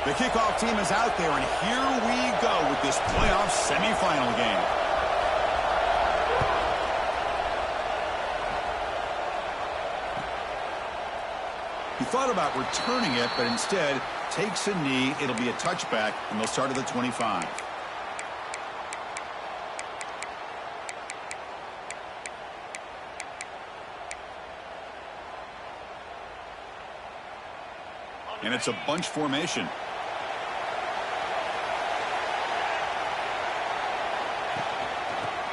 The kickoff team is out there, and here we go with this playoff semifinal game. He thought about returning it, but instead takes a knee. It'll be a touchback, and they'll start at the 25. And it's a bunch formation.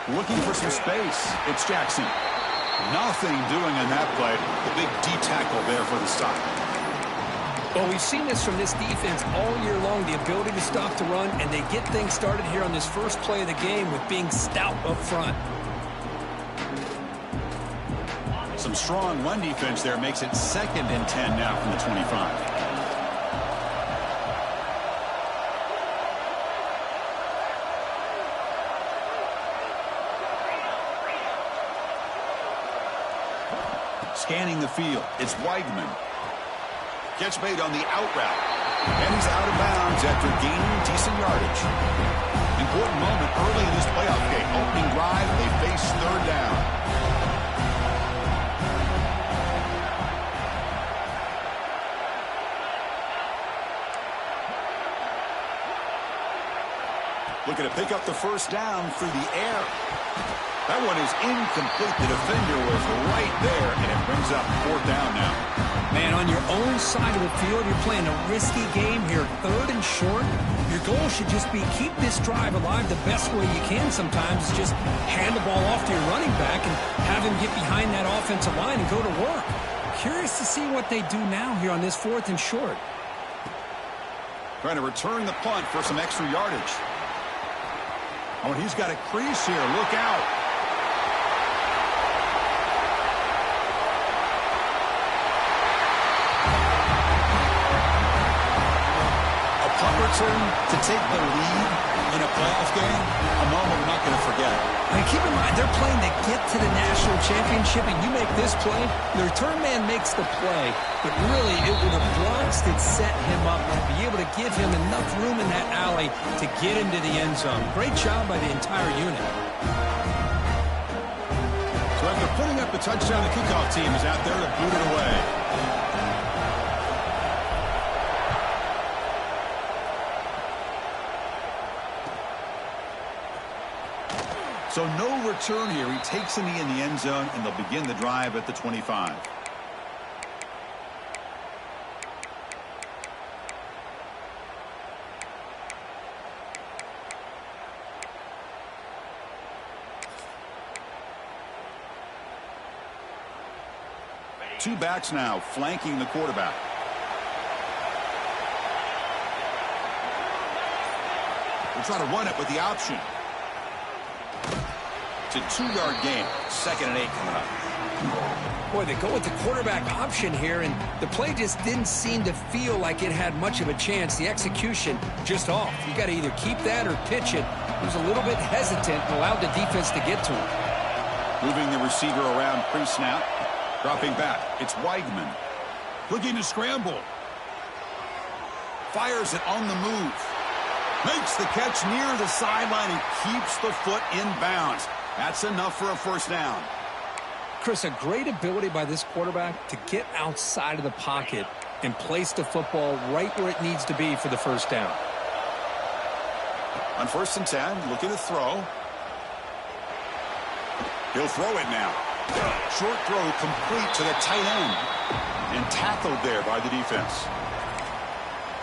Looking for some space. It's Jackson. Nothing doing on that play. The big D tackle there for the stop. Well, we've seen this from this defense all year long, the ability to stop the run, and they get things started here on this first play of the game with being stout up front. Some strong run defense there makes it 2nd and 10 now from the 25. Scanning the field, it's Weidman. Catch made on the out route. And he's out of bounds after gaining decent yardage. Important moment early in this playoff game. Opening drive, they face 3rd down. Looking to pick up the 1st down through the air. That one is incomplete. The defender was right there, and it brings up 4th down now. Man, on your own side of the field, you're playing a risky game here. 3rd and short. Your goal should just be keep this drive alive the best way you can sometimes. Is just hand the ball off to your running back and have him get behind that offensive line and go to work. Curious to see what they do now here on this 4th and short. Trying to return the punt for some extra yardage. Oh, and he's got a crease here. Look out. Return to take the lead in a playoff game, a moment we're not going to forget. I mean, keep in mind, they're playing to get to the national championship, and you make this play, the return man makes the play, but really it would have blocks that set him up to be able to give him enough room in that alley to get into the end zone. Great job by the entire unit. So after putting up the touchdown, the kickoff team is out there to boot it away. So no return here. He takes a knee in the end zone, and they'll begin the drive at the 25. Two backs now flanking the quarterback. We'll try to run it with the option. It's a 2-yard gain. 2nd and 8 coming up. Boy, they go with the quarterback option here, and the play just didn't seem to feel like it had much of a chance. The execution just off. You got to either keep that or pitch it. He was a little bit hesitant and allowed the defense to get to him. Moving the receiver around pre-snap. Dropping back. It's Weidman. Looking to scramble. Fires it on the move. Makes the catch near the sideline and keeps the foot in bounds. That's enough for a 1st down. Chris, a great ability by this quarterback to get outside of the pocket and place the football right where it needs to be for the 1st down. On 1st and 10, looking to throw. He'll throw it now. Short throw complete to the tight end. And tackled there by the defense.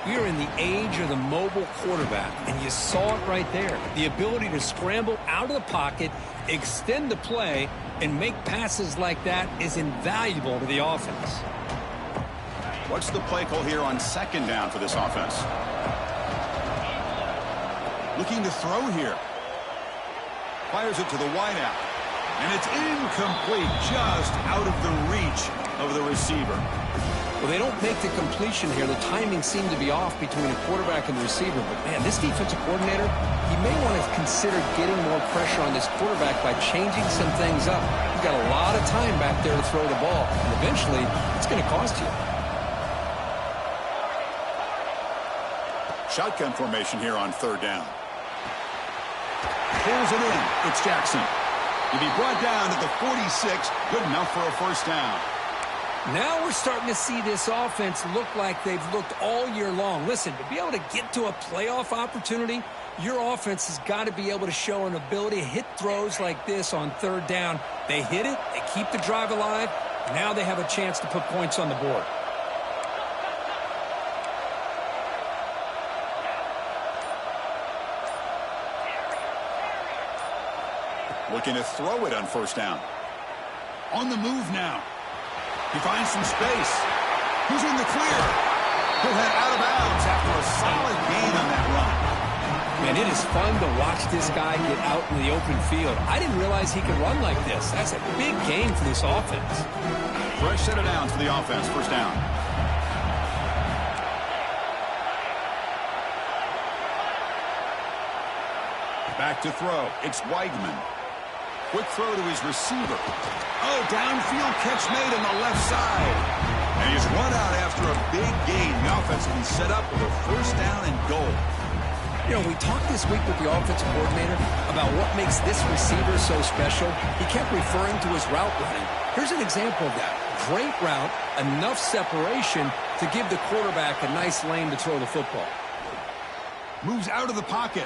We are in the age of the mobile quarterback, and you saw it right there. The ability to scramble out of the pocket, extend the play, and make passes like that is invaluable to the offense. What's the play call here on 2nd down for this offense? Looking to throw here. Fires it to the wideout. And it's incomplete, just out of the reach of the receiver. Well, they don't make the completion here. The timing seemed to be off between the quarterback and the receiver. But, man, this defensive coordinator, he may want to consider getting more pressure on this quarterback by changing some things up. You've got a lot of time back there to throw the ball. And eventually, it's going to cost you. shotgun formation here on third down. Pulls it in. It's Jackson. To be brought down at the 46, good enough for a first down. Now we're starting to see this offense look like they've looked all year long. Listen, to be able to get to a playoff opportunity, your offense has got to be able to show an ability to hit throws like this on third down. They hit it, they keep the drive alive, now they have a chance to put points on the board. Looking to throw it on first down. On the move now. He finds some space. Who's in the clear? He'll head out of bounds after a solid gain on that run. Man, it is fun to watch this guy get out in the open field. I didn't realize he could run like this. That's a big gain for this offense. Fresh set of downs for the offense. First down. Back to throw. It's Weigman. Quick throw to his receiver. Oh, downfield catch made on the left side. And he's run out after a big gain. The offense will be set up with a first down and goal. You know, we talked this week with the offensive coordinator about what makes this receiver so special. He kept referring to his route running. Here's an example of that. Great route, enough separation to give the quarterback a nice lane to throw the football. Moves out of the pocket.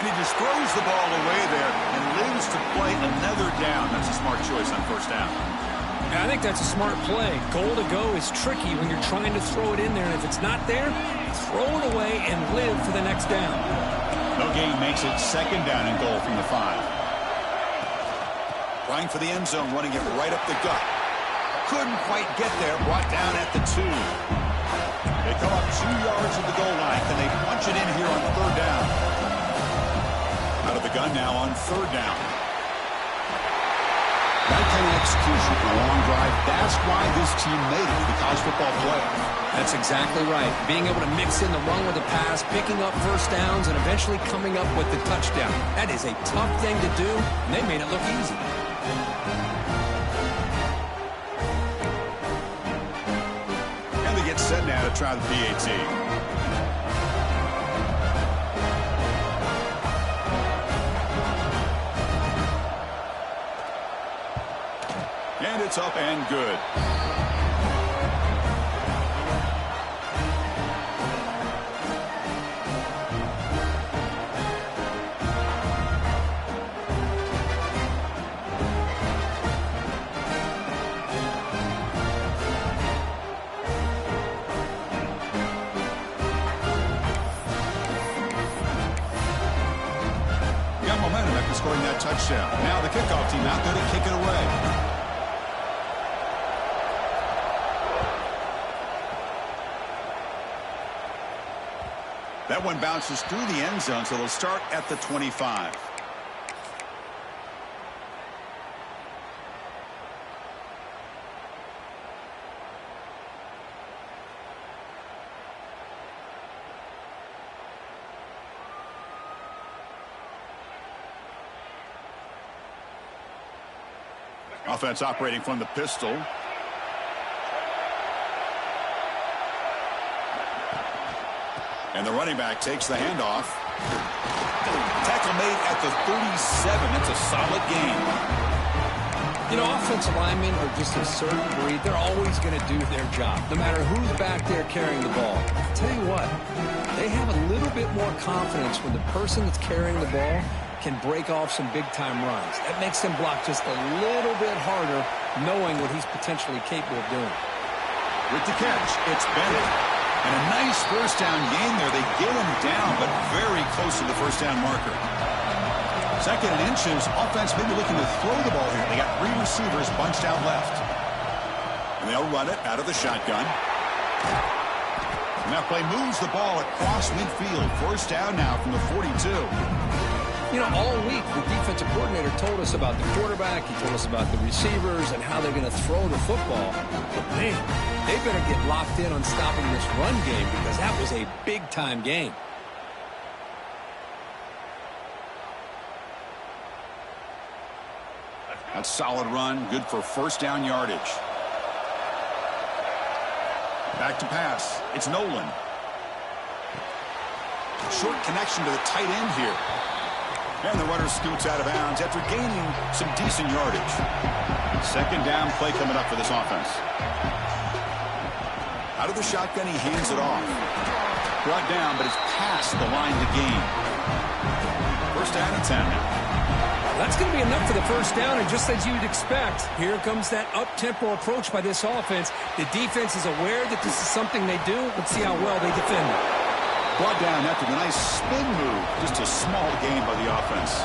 And he just throws the ball away there and lives to play another down. That's a smart choice on first down. Yeah, I think that's a smart play. Goal to go is tricky when you're trying to throw it in there. And if it's not there, throw it away and live for the next down. No gain makes it second down and goal from the 5. Trying for the end zone, running it right up the gut. Couldn't quite get there, brought down at the 2. They come up 2 yards at the goal line. Can they punch it in here on third down? Out of the gun now on third down. That kind of execution for a long drive, that's why this team made it to the college football playoff. That's exactly right. Being able to mix in the run with the pass, picking up first downs, and eventually coming up with the touchdown. That is a tough thing to do, and they made it look easy. And they get set now to try the PAT. And it's up and good. Got momentum after scoring that touchdown. Now the kickoff team out there to kick it away. That one bounces through the end zone, so they'll start at the 25. Offense operating from the pistol. And the running back takes the handoff. Tackle made at the 37. It's a solid game. You know, offensive linemen are just a certain breed. They're always going to do their job, no matter who's back there carrying the ball. I'll tell you what, they have a little bit more confidence when the person that's carrying the ball can break off some big-time runs. That makes them block just a little bit harder, knowing what he's potentially capable of doing. With the catch, it's Bennett. And a nice first down gain there. They get him down, but very close to the first down marker. Second and inches. Offense maybe looking to throw the ball here. They got 3 receivers bunched out left. And they'll run it out of the shotgun. And that play moves the ball across midfield. First down now from the 42. You know, all week the defensive coordinator told us about the quarterback. He told us about the receivers and how they're going to throw the football. But, man, they better get locked in on stopping this run game because that was a big-time game. That's solid run, good for first down yardage. Back to pass. It's Nolan. Short connection to the tight end here. And the runner scoots out of bounds after gaining some decent yardage. Second down play coming up for this offense. Out of the shotgun, he hands it off. Brought down, but it's past the line to gain. First down and 10 now. That's going to be enough for the first down, and just as you'd expect, here comes that up-tempo approach by this offense. The defense is aware that this is something they do. Let's see how well they defend it. Brought down after the nice spin move. Just a small gain by the offense.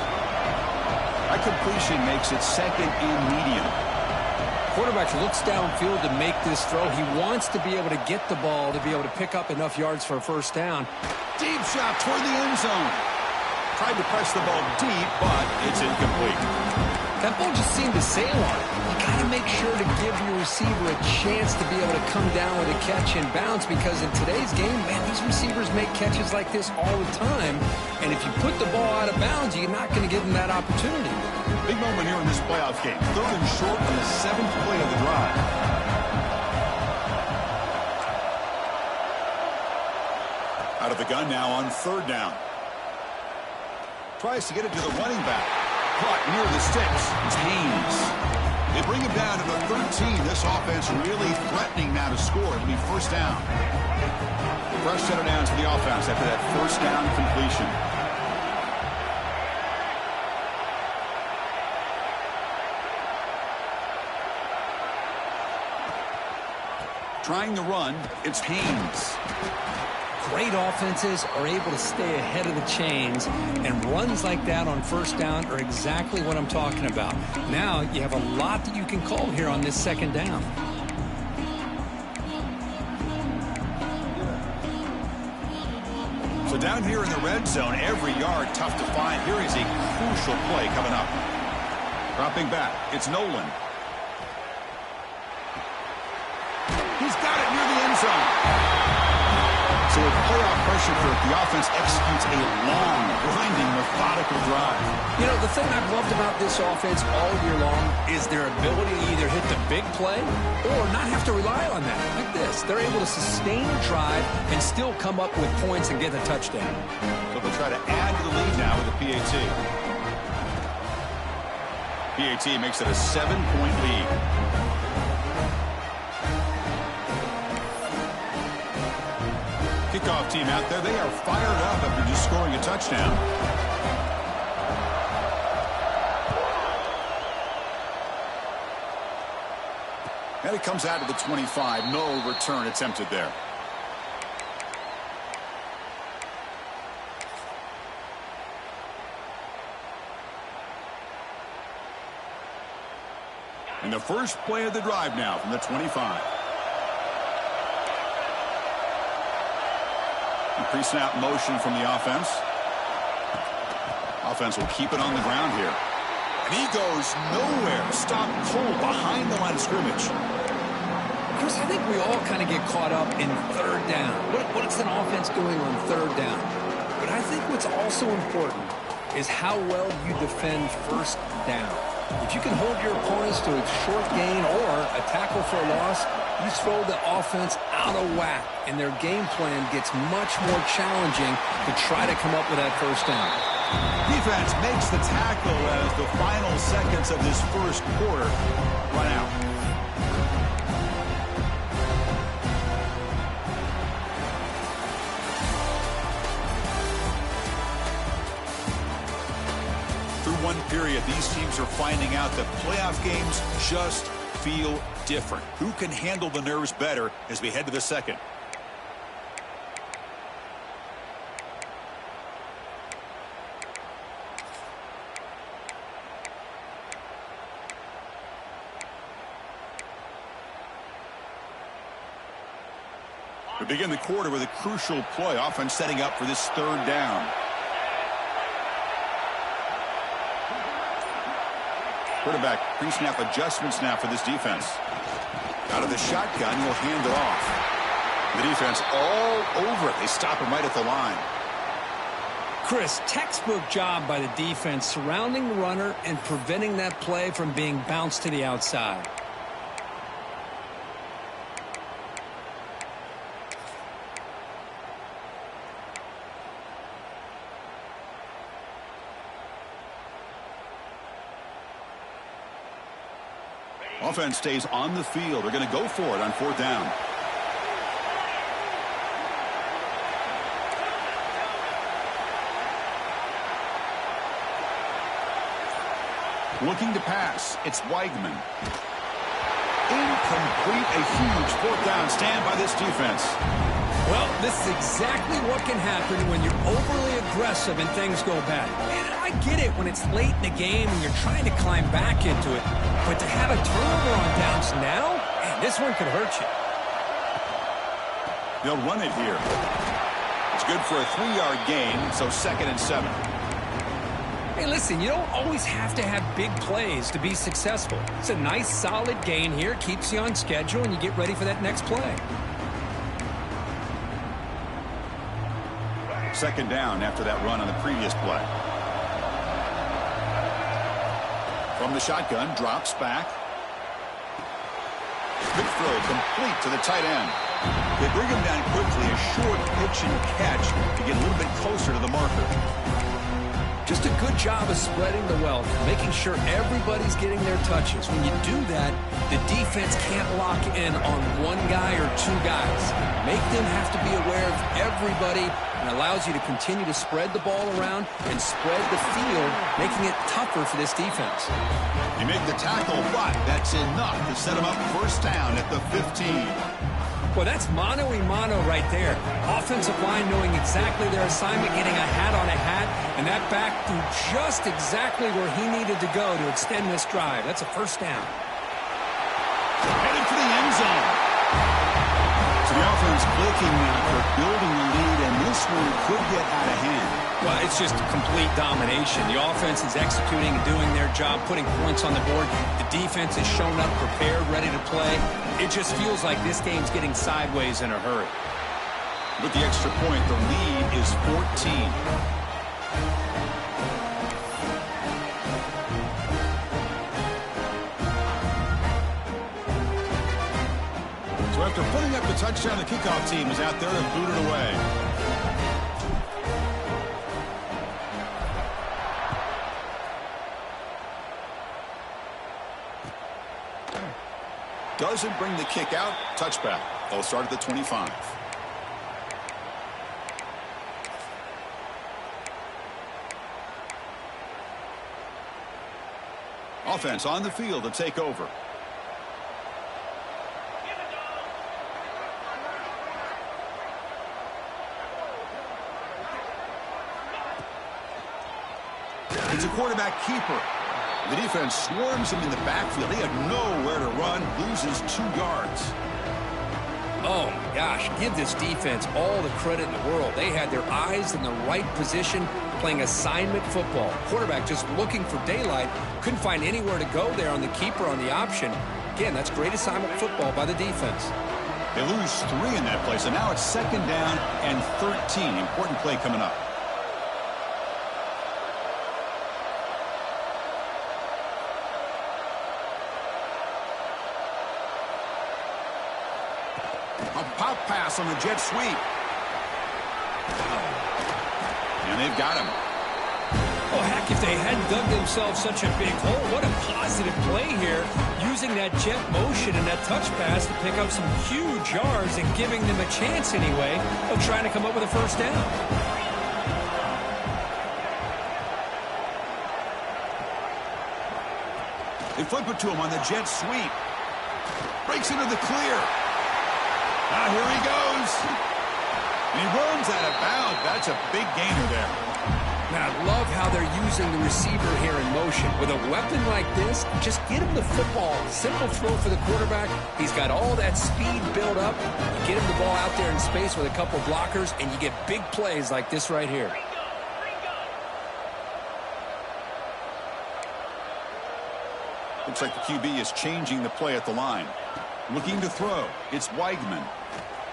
That completion makes it second and medium. Quarterback looks downfield to make this throw. He wants to be able to get the ball to be able to pick up enough yards for a first down. Deep shot toward the end zone. Tried to press the ball deep, but it's incomplete. That ball just seemed to sail on it. You got to make sure to give your receiver a chance to be able to come down with a catch and bounce, because in today's game, man, these receivers make catches like this all the time. And if you put the ball out of bounds, you're not going to give them that opportunity. Big moment here in this playoff game. Third and short on the 7th play of the drive. Out of the gun now on third down. Tries to get it to the running back. Caught near the sticks. It's Haynes. They bring him down to the 13. This offense really threatening now to score. It'll be first down. Fresh set of downs for the offense after that first down completion. Trying to run, it's Haynes. Great offenses are able to stay ahead of the chains, and runs like that on first down are exactly what I'm talking about. Now you have a lot that you can call here on this second down. So down here in the red zone, every yard tough to find. Here is a crucial play coming up. Dropping back, it's Nolan. He's got it near the end zone. So with playoff pressure for it, the offense executes a long, grinding, methodical drive. You know, the thing I've loved about this offense all year long is their ability to either hit the big play or not have to rely on that. Like this, they're able to sustain a drive and still come up with points and get a touchdown. So they'll try to add to the lead now with the PAT. PAT makes it a 7-point lead. Kickoff team out there. They are fired up after just scoring a touchdown. And it comes out to the 25. No return attempted there. And the first play of the drive now from the 25. Pre-snap motion from the offense. Offense will keep it on the ground here. And he goes nowhere. Stop cold behind the line of scrimmage. Chris, I think we all kind of get caught up in third down. What is an offense doing on third down? But I think what's also important is how well you defend first down. If you can hold your opponents to a short gain or a tackle for a loss, you throw the offense out of whack, and their game plan gets much more challenging to try to come up with that first down. Defense makes the tackle as the final seconds of this first quarter run out. Through one period, these teams are finding out that playoff games just feel different. Who can handle the nerves better as we head to the second? We begin the quarter with a crucial play. Offense setting up for this third down. Quarterback pre-snap adjustments now for this defense. Out of the shotgun, he'll hand it off. The defense all over it. They stop him right at the line. Chris, textbook job by the defense surrounding the runner and preventing that play from being bounced to the outside. Offense stays on the field. They're going to go for it on 4th down. Looking to pass. It's Weigman. Incomplete. A huge 4th down stand by this defense. Well, this is exactly what can happen when you're overly aggressive and things go bad. And I get it when it's late in the game and you're trying to climb back into it. But to have a turnover on downs now, man, this one could hurt you. They'll run it here. It's good for a 3-yard gain, so 2nd and 7. Hey, listen, you don't always have to have big plays to be successful. It's a nice, solid gain here. Keeps you on schedule, and you get ready for that next play. 2nd down after that run on the previous play. From the shotgun, drops back. Good throw, complete to the tight end. They bring him down quickly, a short pitch and catch to get a little bit closer to the marker. Just a good job of spreading the wealth, making sure everybody's getting their touches. When you do that, the defense can't lock in on one guy or 2 guys. Make them have to be aware of everybody, and allows you to continue to spread the ball around and spread the field, making it tougher for this defense. You make the tackle, but that's enough to set him up 1st down at the 15. Well, that's mano-a-mano right there. Offensive line knowing exactly their assignment, getting a hat on a hat, and that back through just exactly where he needed to go to extend this drive. That's a 1st down. Headed for the end zone. So the offense clicking now for building the lead, and this one could get out of hand. Well, it's just complete domination. The offense is executing and doing their job, putting points on the board. The defense has shown up, prepared, ready to play. It just feels like this game's getting sideways in a hurry. With the extra point, the lead is 14. So after putting up the touchdown, the kickoff team is out there to boot it away. Doesn't bring the kick out. Touchback. They'll start at the 25. Offense on the field to take over. It's a quarterback keeper. The defense swarms him in the backfield. He had nowhere to run, loses 2 yards. Oh, my gosh, give this defense all the credit in the world. They had their eyes in the right position, playing assignment football. Quarterback just looking for daylight, couldn't find anywhere to go there on the keeper on the option. Again, that's great assignment football by the defense. They lose 3 in that play, so now it's 2nd down and 13. Important play coming up. A pop pass on the jet sweep. And they've got him. Well, heck, if they hadn't dug themselves such a big hole, what a positive play here, using that jet motion and that touch pass to pick up some huge yards and giving them a chance anyway of trying to come up with a 1st down. They flip it to him on the jet sweep. Breaks into the clear. Now here he goes. And he runs out of bounds. That's a big gainer there. Man, I love how they're using the receiver here in motion. With a weapon like this, just get him the football. Simple throw for the quarterback. He's got all that speed built up. You get him the ball out there in space with a couple blockers, and you get big plays like this right here. Looks like the QB is changing the play at the line. Looking to throw. It's Weigman.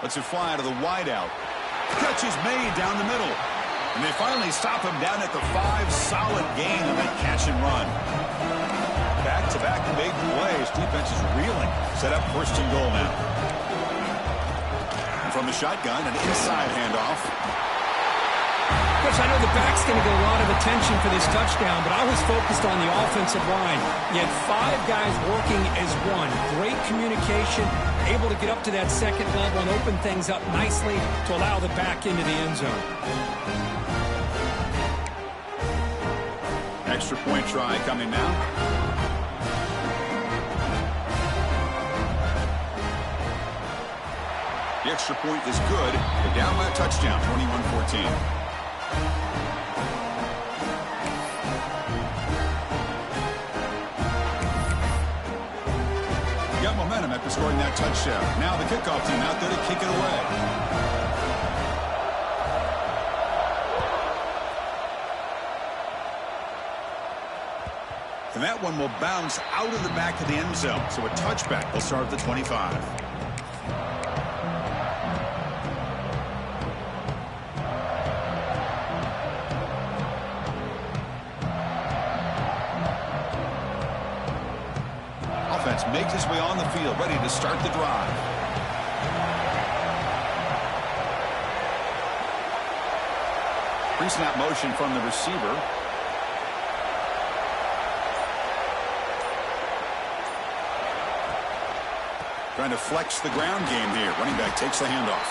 Lets it fly to the wideout. Catch is made down the middle. And they finally stop him down at the 5. Solid gain on that catch and run. Back-to-back big plays. Defense is reeling. Set up 1st and goal now. And from the shotgun, an inside handoff. Coach, I know the back's going to get a lot of attention for this touchdown, but I was focused on the offensive line. You had 5 guys working as one. Great communication, able to get up to that second level and open things up nicely to allow the back into the end zone. Extra point try coming now. The extra point is good. They're down by a touchdown, 21-14. Got momentum after scoring that touchdown. Now the kickoff team out there to kick it away. And that one will bounce out of the back of the end zone. So a touchback will start at the 25. Offense makes his way on the field, ready to start the drive. Pre-snap motion from the receiver. Trying to flex the ground game here. Running back takes the handoff.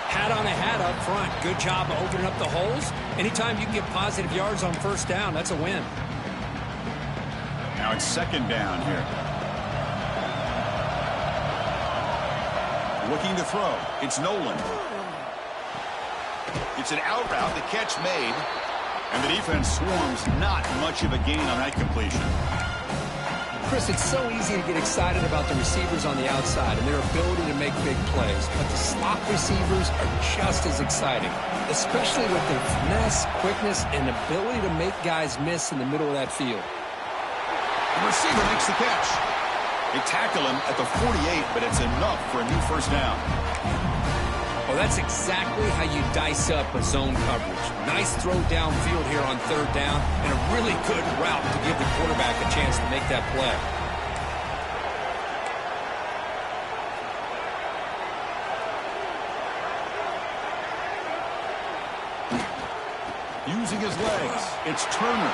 Hat on a hat up front. Good job of opening up the holes. Anytime you can get positive yards on first down, that's a win. Now it's second down here. Looking to throw. It's Nolan. It's an out route. The catch made. And the defense swarms. Not much of a gain on that completion. Chris, it's so easy to get excited about the receivers on the outside and their ability to make big plays. But the slot receivers are just as exciting, especially with their finesse, quickness, and ability to make guys miss in the middle of that field. The receiver makes the catch. They tackle him at the 48, but it's enough for a new first down. Well, that's exactly how you dice up a zone coverage. Nice throw downfield here on third down, and a really good route to give the quarterback a chance to make that play. Using his legs, it's Turner.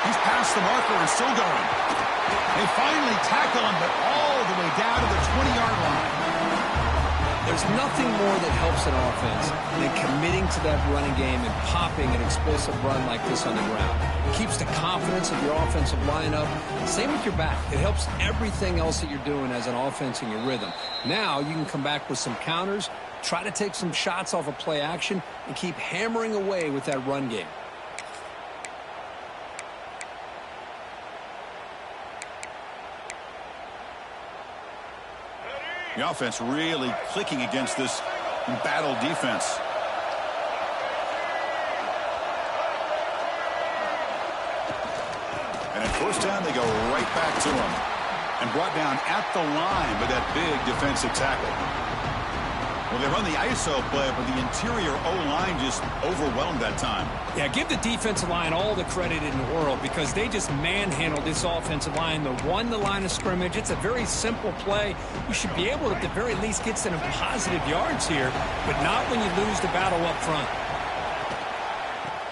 He's past the marker and still going. They finally tackle him, but all the way down to the 20-yard line. There's nothing more that helps an offense than committing to that running game and popping an explosive run like this on the ground. It keeps the confidence of your offensive lineup. Same with your back. It helps everything else that you're doing as an offense in your rhythm. Now you can come back with some counters, try to take some shots off of play action, and keep hammering away with that run game. The offense really clicking against this embattled defense. And at first down, they go right back to him. And brought down at the line by that big defensive tackle. Well, they run the ISO play, but the interior O-line just overwhelmed that time. Yeah, give the defensive line all the credit in the world because they just manhandled this offensive line. They won the line of scrimmage. It's a very simple play. You should be able to, at the very least, get some positive yards here, but not when you lose the battle up front.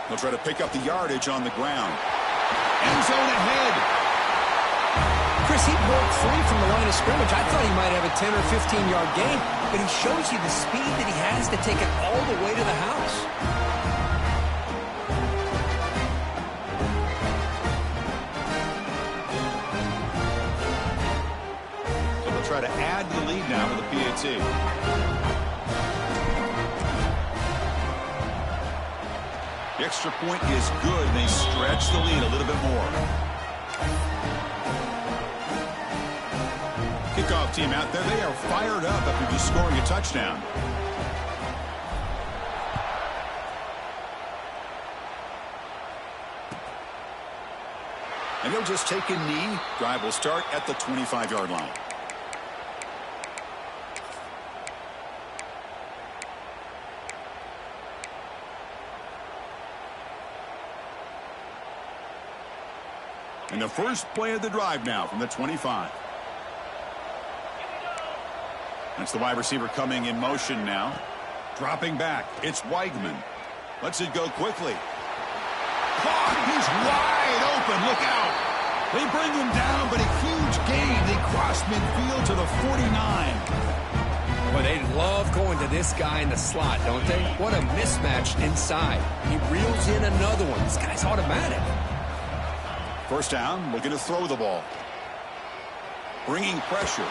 They'll try to pick up the yardage on the ground. End zone ahead. Chris, he broke free from the line of scrimmage. I thought he might have a 10 or 15-yard gain, but he shows you the speed that he has to take it all the way to the house. So they'll try to add to the lead now with the PAT. The extra point is good, and they stretch the lead a little bit more. Kickoff team out there. They are fired up after just scoring a touchdown. And he'll just take a knee. Drive will start at the 25-yard line. And the first play of the drive now from the 25. That's the wide receiver coming in motion now. Dropping back. It's Weigman. Lets it go quickly. Caught. He's wide open. Look out. They bring him down, but a huge gain. They cross midfield to the 49. Well, they love going to this guy in the slot, don't they? What a mismatch inside. He reels in another one. This guy's automatic. First down, looking to throw the ball. Bringing pressure.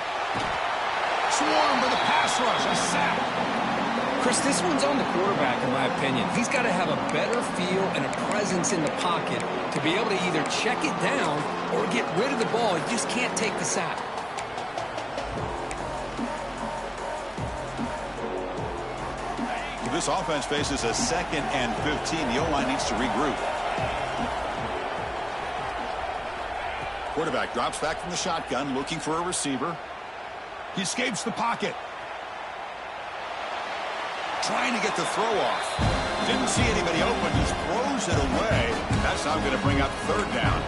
Swarm with a pass rush. A sack. Chris, this one's on the quarterback, in my opinion. He's got to have a better feel and a presence in the pocket to be able to either check it down or get rid of the ball. He just can't take the sack. This offense faces a 2nd and 15. The O-line needs to regroup. Quarterback drops back from the shotgun, looking for a receiver. He escapes the pocket. Trying to get the throw off. Didn't see anybody open, just throws it away. That's now going to bring up 3rd down.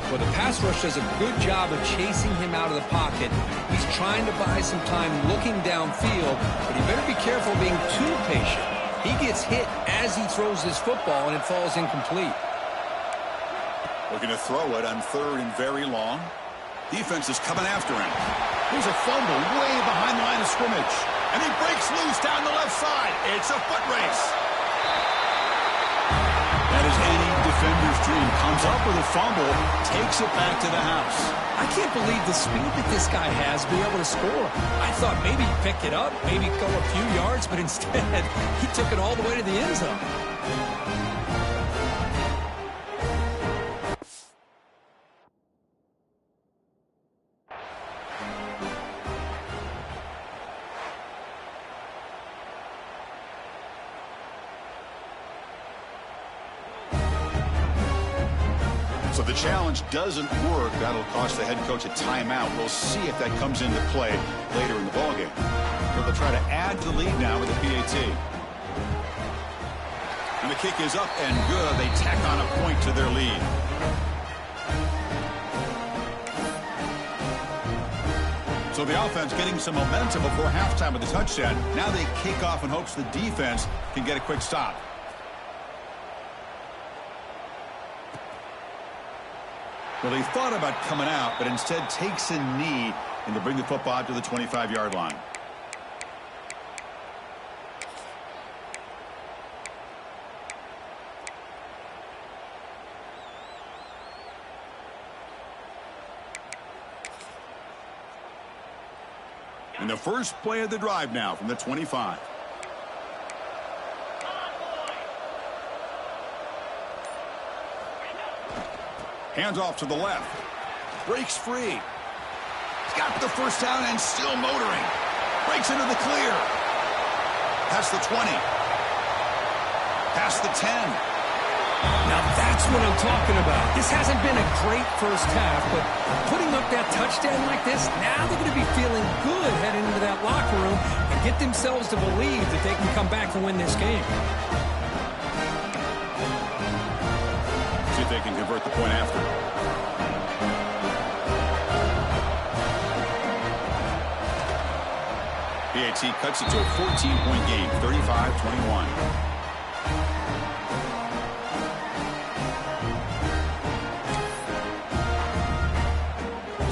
Well, the pass rush does a good job of chasing him out of the pocket. He's trying to buy some time looking downfield, but he better be careful being too patient. He gets hit as he throws his football, and it falls incomplete. Looking to throw it on 3rd and very long. Defense is coming after him. Here's a fumble way behind the line of scrimmage. And he breaks loose down the left side. It's a foot race. That is any defender's dream. Comes up with a fumble, takes it back to the house. I can't believe the speed that this guy has to be able to score. I thought maybe he'd pick it up, maybe go a few yards, but instead he took it all the way to the end zone. So the challenge doesn't work. That'll cost the head coach a timeout. We'll see if that comes into play later in the ballgame. They'll try to add to the lead now with a PAT. And the kick is up and good. They tack on a point to their lead. So the offense getting some momentum before halftime with a touchdown. Now they kick off in hopes the defense can get a quick stop. Well, they thought about coming out, but instead takes a knee and to bring the football out to the 25-yard line. And the first play of the drive now from the 25. Hands off to the left. Breaks free. He's got the first down and still motoring. Breaks into the clear. Past the 20. Past the 10. Now that's what I'm talking about. This hasn't been a great first half, but putting up that touchdown like this, now they're going to be feeling good heading into that locker room and get themselves to believe that they can come back and win this game. See if they can convert the point after. PAT cuts it to a 14-point game, 35-21.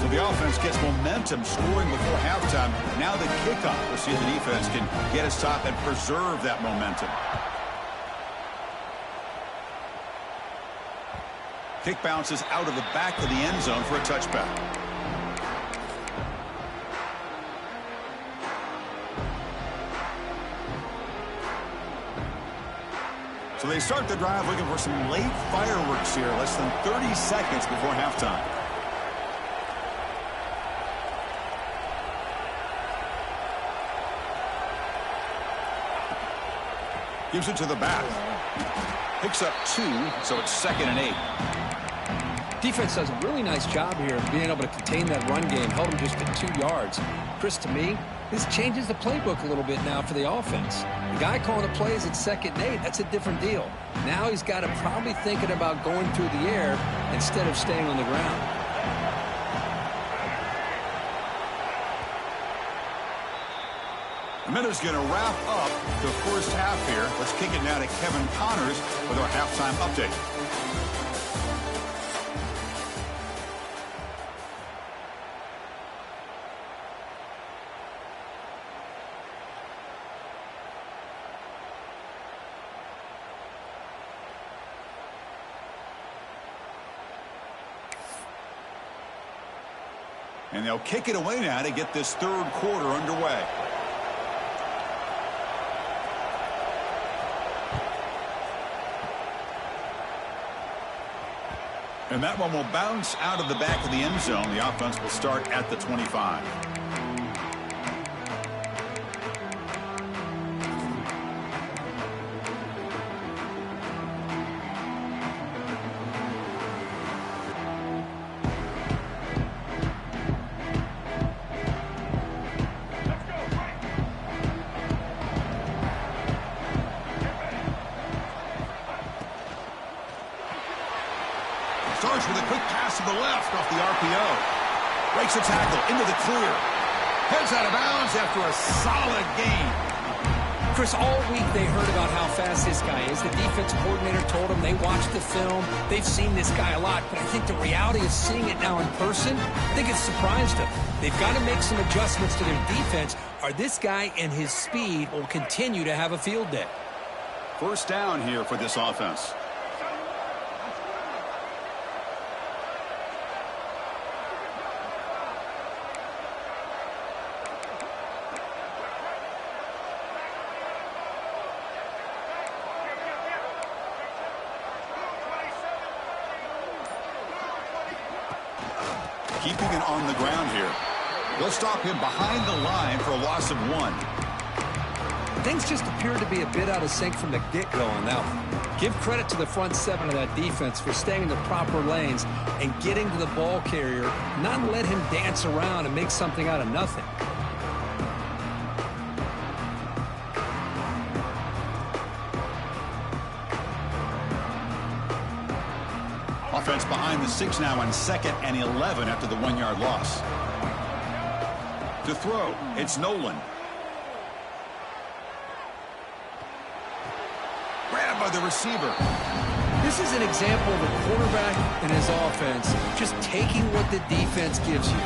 So the offense gets momentum, scoring before halftime. Now the kickoff. We'll see if the defense can get a stop and preserve that momentum. Kick bounces out of the back of the end zone for a touchback. So they start the drive looking for some late fireworks here, less than 30 seconds before halftime. Gives it to the back. Picks up 2, so it's 2nd and 8. Defense does a really nice job here of being able to contain that run game, held them just at 2 yards. Chris, to me, this changes the playbook a little bit now for the offense. The guy calling the plays at 2nd and 8, that's a different deal. Now he's got to probably thinking about going through the air instead of staying on the ground. Minute's going to wrap up the first half here. Let's kick it now to Kevin Connors with our halftime update. And they'll kick it away now to get this third quarter underway. And that one will bounce out of the back of the end zone. The offense will start at the 25. Starts with a quick pass to the left off the RPO. Breaks a tackle into the clear. Heads out of bounds after a solid game. Chris, all week they heard about how fast this guy is. The defense coordinator told them they watched the film. They've seen this guy a lot. But I think the reality of seeing it now in person, I think it's surprised them. They've got to make some adjustments to their defense, or this guy and his speed will continue to have a field day. First down here for this offense. Keeping it on the ground here. They'll stop him behind the line for a loss of 1. Things just appeared to be a bit out of sync from the get-go on that one. Give credit to the front seven of that defense for staying in the proper lanes and getting to the ball carrier, not let him dance around and make something out of nothing. Offense behind the 6 now on 2nd and 11 after the 1-yard loss. To throw, it's Nolan. Grabbed by the receiver. This is an example of a quarterback and his offense just taking what the defense gives you.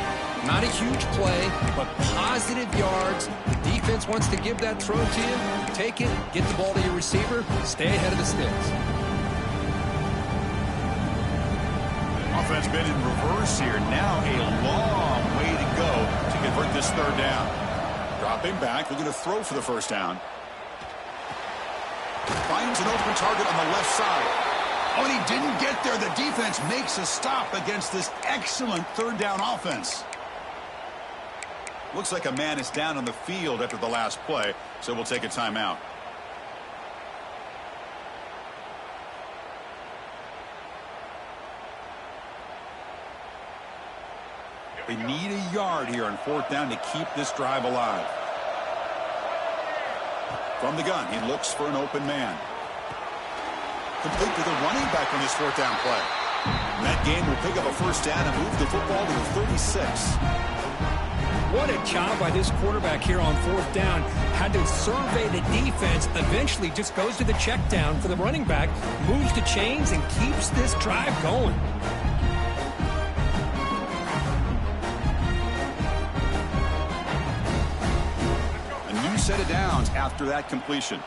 Not a huge play, but positive yards. The defense wants to give that throw to you. Take it, get the ball to your receiver, stay ahead of the sticks. Offense been in reverse here. Now a long way to go to convert this third down. Dropping back, looking to throw for the first down. Finds an open target on the left side. Oh, and he didn't get there. The defense makes a stop against this excellent third down offense. Looks like a man is down on the field after the last play, so we'll take a timeout. They need a yard here on 4th down to keep this drive alive. From the gun, he looks for an open man. Complete to the running back on this 4th down play. And that game will pick up a first down and move the football to the 36. What a job by this quarterback here on 4th down. Had to survey the defense, eventually just goes to the check down for the running back, moves the chains, and keeps this drive going. Set of downs after that completion.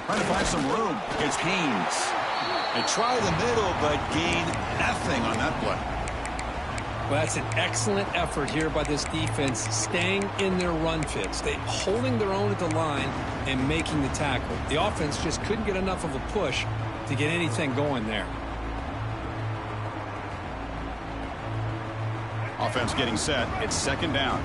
Trying to find some room against Haynes. They try the middle, but gain nothing on that play. Well, that's an excellent effort here by this defense, staying in their run fits. They holding their own at the line and making the tackle. The offense just couldn't get enough of a push to get anything going there. Offense getting set. It's 2nd down.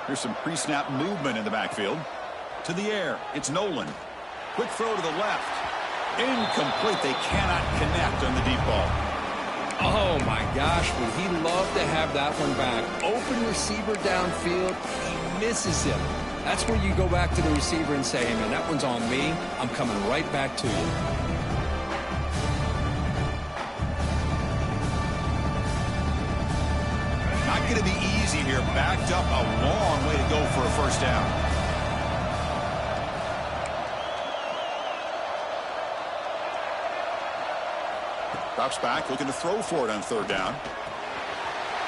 Here's some pre-snap movement in the backfield. To the air. It's Nolan. Quick throw to the left. Incomplete. They cannot connect on the deep ball. Oh, my gosh. Would he love to have that one back. Open receiver downfield. He misses him. That's where you go back to the receiver and say, hey, man, that one's on me. I'm coming right back to you. Not going to be easy here. Backed up a long way to go for a first down. Drops back, looking to throw for it on third down.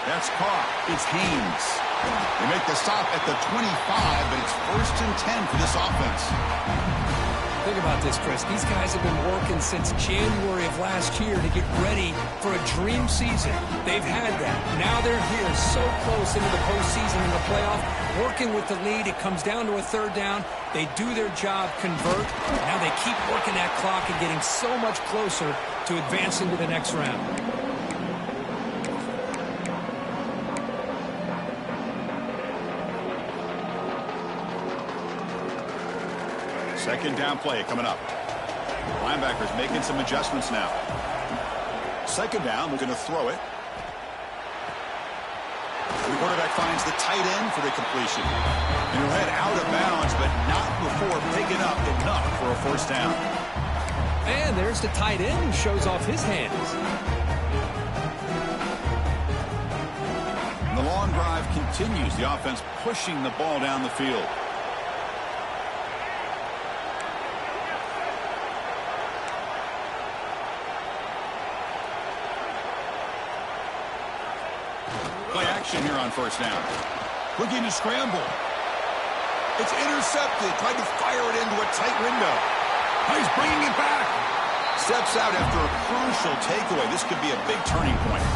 That's caught. It's Haynes. They make the stop at the 25, but it's 1st and 10 for this offense. Think about this, Chris. These guys have been working since January of last year to get ready for a dream season. They've had that. Now they're here so close into the postseason and the playoff, working with the lead. It comes down to a third down. They do their job, convert. Now they keep working that clock and getting so much closer to advancing to the next round. Second down play coming up. Linebackers making some adjustments now. Second down, looking to throw it. The quarterback finds the tight end for the completion. And he'll head out of bounds, but not before picking up enough for a first down. And there's the tight end who shows off his hands. And the long drive continues. The offense pushing the ball down the field. Play action here on first down. Looking to scramble. It's intercepted. Tried to fire it into a tight window. Oh, he's bringing it back. Steps out after a crucial takeaway. This could be a big turning point.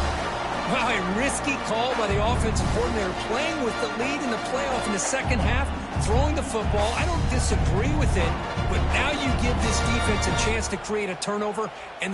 Wow, a risky call by the offensive coordinator, playing with the lead in the playoff in the second half, throwing the football. I don't disagree with it, but now you give this defense a chance to create a turnover, and they